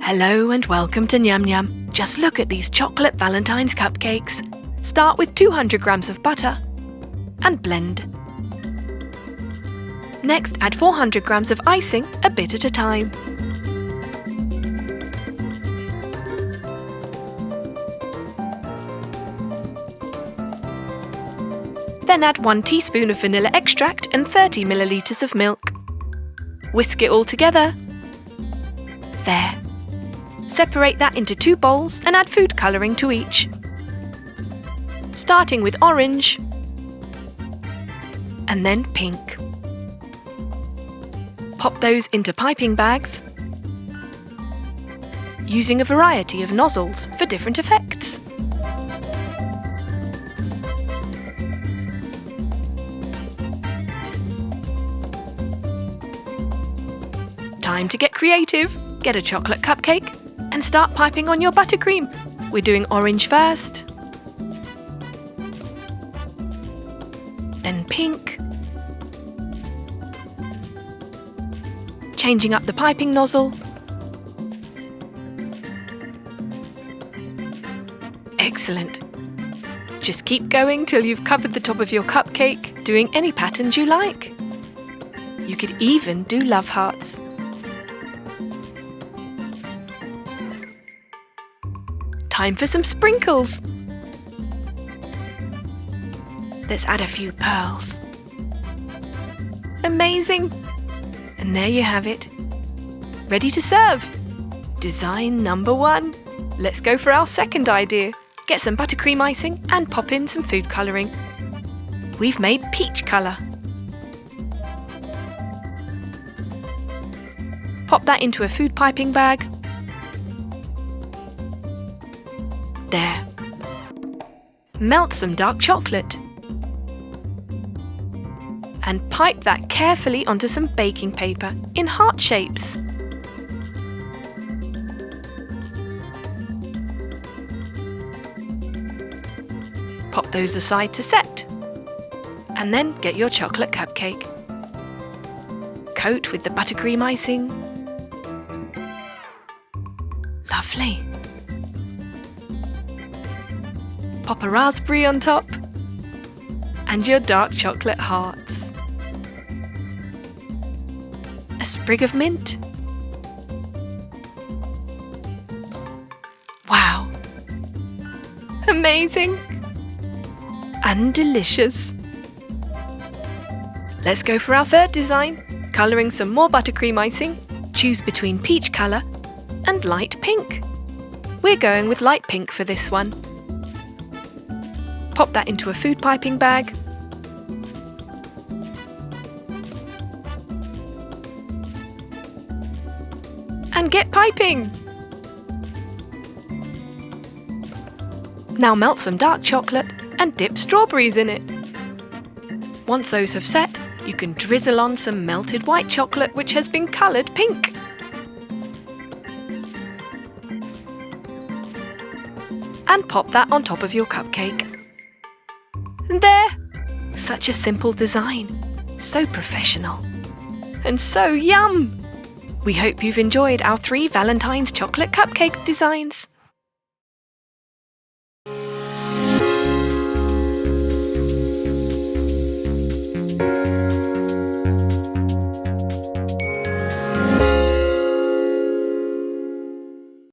Hello and welcome to Nyam Nyam. Just look at these chocolate Valentine's cupcakes. Start with 200 grams of butter and blend. Next, add 400 grams of icing, a bit at a time. Then add 1 teaspoon of vanilla extract and 30 milliliters of milk. Whisk it all together. There. Separate that into 2 bowls and add food colouring to each. Starting with orange and then pink. Pop those into piping bags, using a variety of nozzles for different effects. Time to get creative. Get a chocolate cupcake and start piping on your buttercream. We're doing orange first, then pink, changing up the piping nozzle, excellent. Just keep going till you've covered the top of your cupcake, doing any patterns you like. You could even do love hearts. Time for some sprinkles. Let's add a few pearls. Amazing! And there you have it. Ready to serve. Design number 1. Let's go for our second idea. Get some buttercream icing and pop in some food colouring. We've made peach colour. Pop that into a food piping bag. There. Melt some dark chocolate and pipe that carefully onto some baking paper in heart shapes. Pop those aside to set and then get your chocolate cupcake. Coat with the buttercream icing. Lovely. Pop a raspberry on top and your dark chocolate hearts. A sprig of mint. Wow! Amazing! And delicious! Let's go for our third design, colouring some more buttercream icing. Choose between peach colour and light pink. We're going with light pink for this one. Pop that into a food piping bag. And get piping! Now melt some dark chocolate and dip strawberries in it. Once those have set, you can drizzle on some melted white chocolate which has been coloured pink. And pop that on top of your cupcake. And there! Such a simple design. So professional. And so yum! We hope you've enjoyed our 3 Valentine's chocolate cupcake designs.